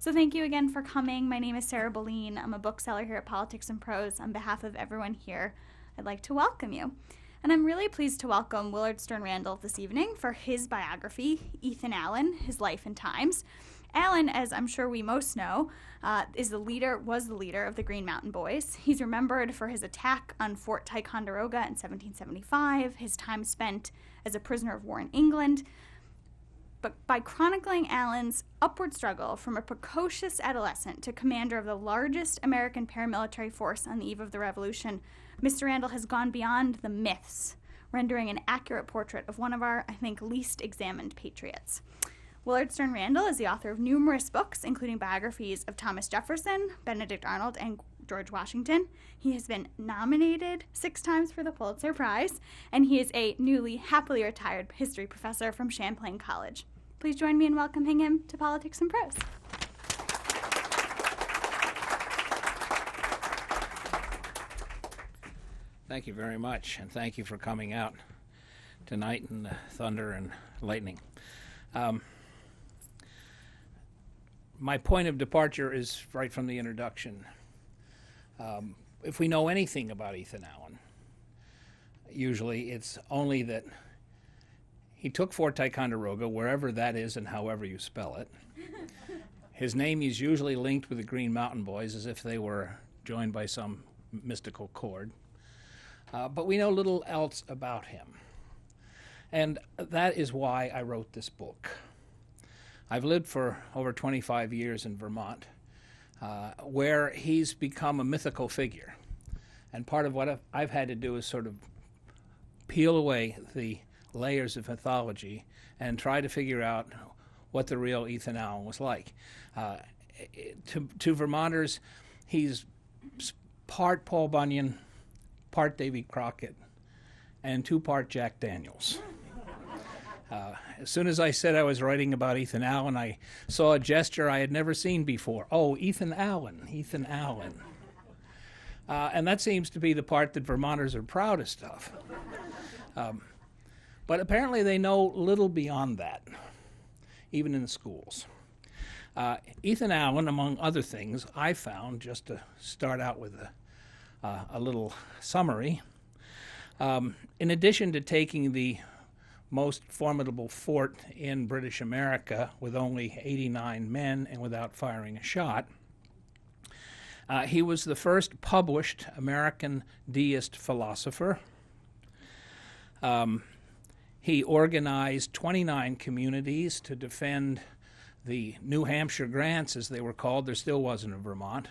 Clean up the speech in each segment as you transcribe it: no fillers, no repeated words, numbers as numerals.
So thank you again for coming. My name is Sarah Boleen. I'm a bookseller here at Politics Prose. On behalf of everyone here, I'd like to welcome you. And I'm really pleased to welcome Willard Sterne Randall this evening for his biography, Ethan Allen, His Life and Times. Allen, as I'm sure we most know, was the leader of the Green Mountain Boys. He's remembered for his attack on Fort Ticonderoga in 1775, his time spent as a prisoner of war in England. But by chronicling Allen's upward struggle from a precocious adolescent to commander of the largest American paramilitary force on the eve of the Revolution, Mr. Randall has gone beyond the myths, rendering an accurate portrait of one of our, I think, least examined patriots. Willard Sterne Randall is the author of numerous books, including biographies of Thomas Jefferson, Benedict Arnold, and George Washington. He has been nominated 6 times for the Pulitzer Prize, and he is a newly, happily retired history professor from Champlain College. Please join me in welcoming him to Politics and Prose. Thank you very much, and thank you for coming out tonight in the thunder and lightning. My point of departure is right from the introduction. If we know anything about Ethan Allen, usually it's only that he took Fort Ticonderoga, wherever that is and however you spell it. His name is usually linked with the Green Mountain Boys as if they were joined by some mystical cord. But we know little else about him. And that is why I wrote this book. I've lived for over 25 years in Vermont, where he's become a mythical figure. And part of what I've had to do is sort of peel away the layers of mythology and try to figure out what the real Ethan Allen was like. To Vermonters, he's part Paul Bunyan, part Davy Crockett, and 2-part Jack Daniels. As soon as I said I was writing about Ethan Allen, I saw a gesture I had never seen before. Oh, Ethan Allen, Ethan Allen. And that seems to be the part that Vermonters are proudest of. But apparently they know little beyond that, even in the schools. Ethan Allen, among other things, I found, just to start out with a little summary, in addition to taking the most formidable fort in British America with only 89 men and without firing a shot, he was the first published American deist philosopher. He organized 29 communities to defend the New Hampshire grants, as they were called. There still wasn't in Vermont,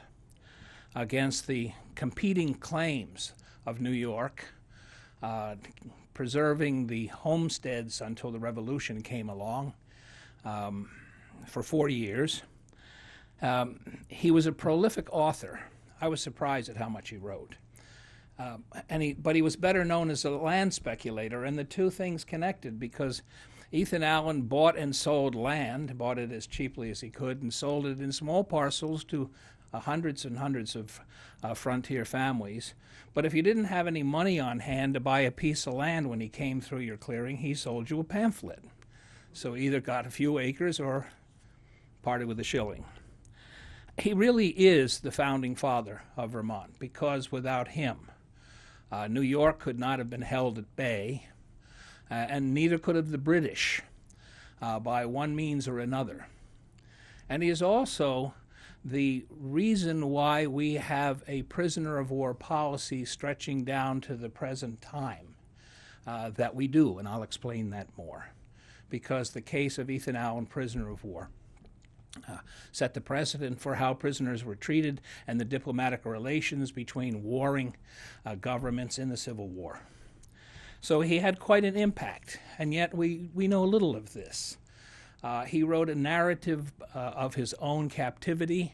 against the competing claims of New York, preserving the homesteads until the Revolution came along for 40 years. He was a prolific author. I was surprised at how much he wrote. But he was better known as a land speculator, and the two things connected because Ethan Allen bought and sold land, bought it as cheaply as he could, and sold it in small parcels to hundreds and hundreds of frontier families. But if you didn't have any money on hand to buy a piece of land when he came through your clearing, he sold you a pamphlet. So either got a few acres or parted with a shilling. He really is the founding father of Vermont, because without him, New York could not have been held at bay, and neither could have the British by one means or another. And he is also the reason why we have a prisoner of war policy stretching down to the present time that we do, and I'll explain that more, because the case of Ethan Allen, prisoner of war, set the precedent for how prisoners were treated and the diplomatic relations between warring governments in the Civil War. So he had quite an impact, and yet we know little of this. He wrote a narrative of his own captivity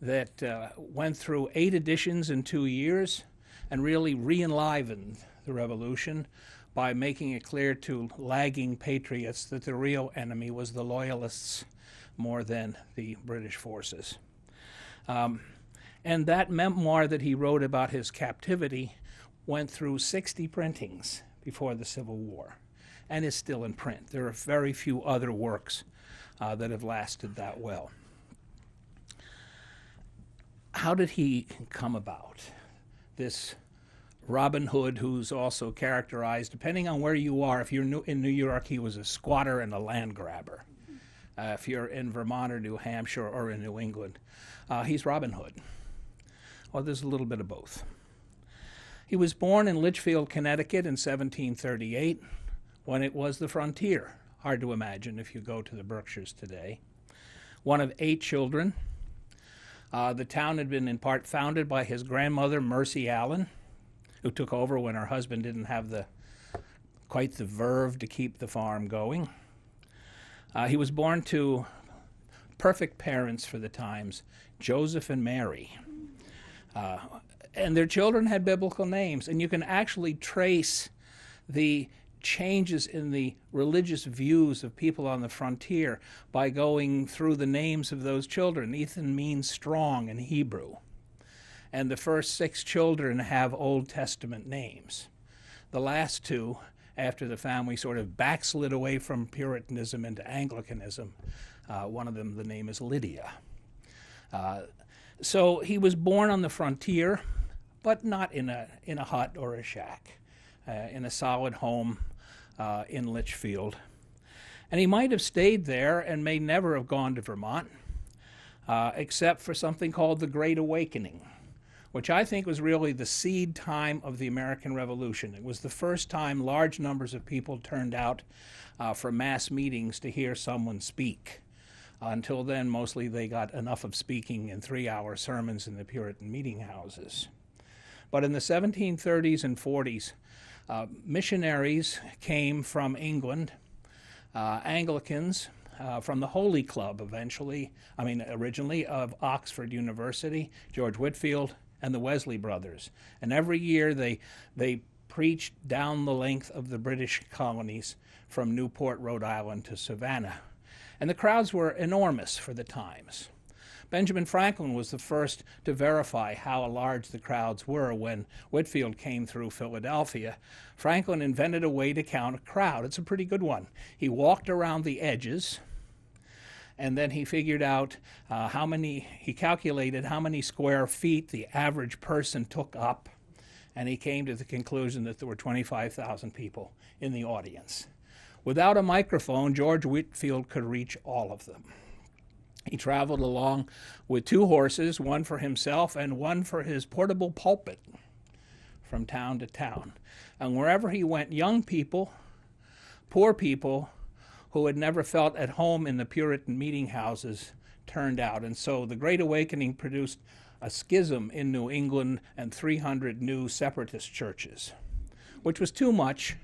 that went through 8 editions in 2 years and really re-enlivened the Revolution by making it clear to lagging patriots that the real enemy was the Loyalists more than the British forces. And that memoir that he wrote about his captivity went through 60 printings before the Civil War and is still in print. There are very few other works that have lasted that well. how did he come about? This Robin Hood, who's also characterized, depending on where you are, if you're in New York, he was a squatter and a land grabber. If you're in Vermont or New Hampshire or in New England, he's Robin Hood. Well, there's a little bit of both. He was born in Litchfield, Connecticut in 1738, when it was the frontier. Hard to imagine if you go to the Berkshires today. One of 8 children. The town had been in part founded by his grandmother, Mercy Allen, who took over when her husband didn't have quite the verve to keep the farm going. He was born to perfect parents for the times, Joseph and Mary. And their children had biblical names, and you can actually trace the changes in the religious views of people on the frontier by going through the names of those children. Ethan means strong in Hebrew. And the first 6 children have Old Testament names. The last 2, after the family sort of backslid away from Puritanism into Anglicanism, one of them, the name is Lydia. So he was born on the frontier, but not in a hut or a shack, in a solid home in Litchfield. And he might have stayed there and may never have gone to Vermont, except for something called the Great Awakening, which I think was really the seed time of the American Revolution. It was the first time large numbers of people turned out for mass meetings to hear someone speak. Until then, mostly they got enough of speaking in 3-hour sermons in the Puritan meeting houses. But in the 1730s and 40s, missionaries came from England, Anglicans from the Holy Club originally of Oxford University, George Whitefield, and the Wesley brothers. And every year they preached down the length of the British colonies from Newport, Rhode Island to Savannah. And the crowds were enormous for the times. Benjamin Franklin was the first to verify how large the crowds were when Whitefield came through Philadelphia. Franklin invented a way to count a crowd. It's a pretty good one. He walked around the edges, and then he figured out he calculated how many square feet the average person took up, and he came to the conclusion that there were 25,000 people in the audience. Without a microphone, George Whitefield could reach all of them. He traveled along with 2 horses, one for himself and one for his portable pulpit, from town to town. And wherever he went, young people, poor people who had never felt at home in the Puritan meeting houses turned out. And so the Great Awakening produced a schism in New England and 300 new separatist churches, which was too much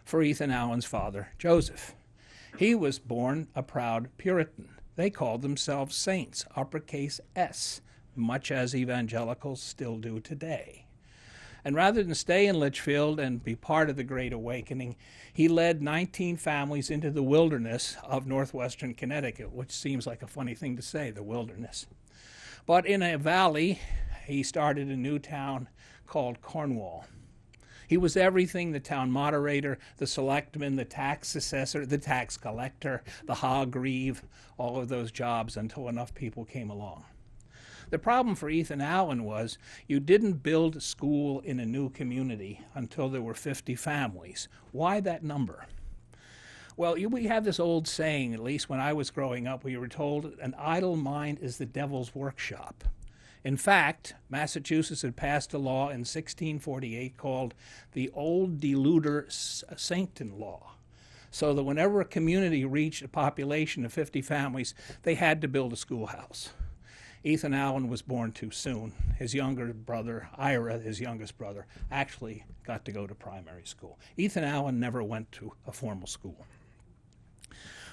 for Ethan Allen's father, Joseph. He was born a proud Puritan. They called themselves saints, uppercase S, much as evangelicals still do today. And rather than stay in Litchfield and be part of the Great Awakening, he led 19 families into the wilderness of northwestern Connecticut, which seems like a funny thing to say, the wilderness. But in a valley, he started a new town called Cornwall. He was everything: the town moderator, the selectman, the tax assessor, the tax collector, the hog reeve, all of those jobs until enough people came along. The problem for Ethan Allen was you didn't build a school in a new community until there were 50 families. Why that number? Well, we have this old saying, at least when I was growing up, we were told an idle mind is the devil's workshop. In fact, Massachusetts had passed a law in 1648 called the Old Deluder Sancton Law, so that whenever a community reached a population of 50 families, they had to build a schoolhouse. Ethan Allen was born too soon. His younger brother, Ira, his youngest brother, actually got to go to primary school. Ethan Allen never went to a formal school.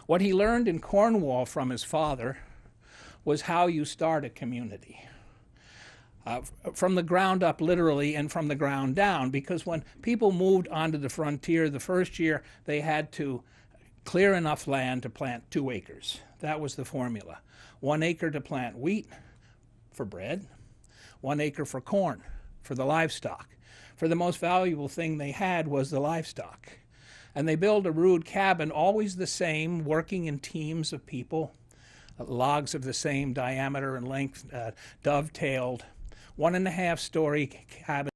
What he learned in Cornwall from his father was how you start a community. From the ground up, literally, and from the ground down, because when people moved onto the frontier the first year, they had to clear enough land to plant 2 acres. That was the formula. 1 acre to plant wheat for bread, 1 acre for corn, for the livestock. For the most valuable thing they had was the livestock. And they built a rude cabin, always the same, working in teams of people, logs of the same diameter and length, dovetailed, 1.5-story cabin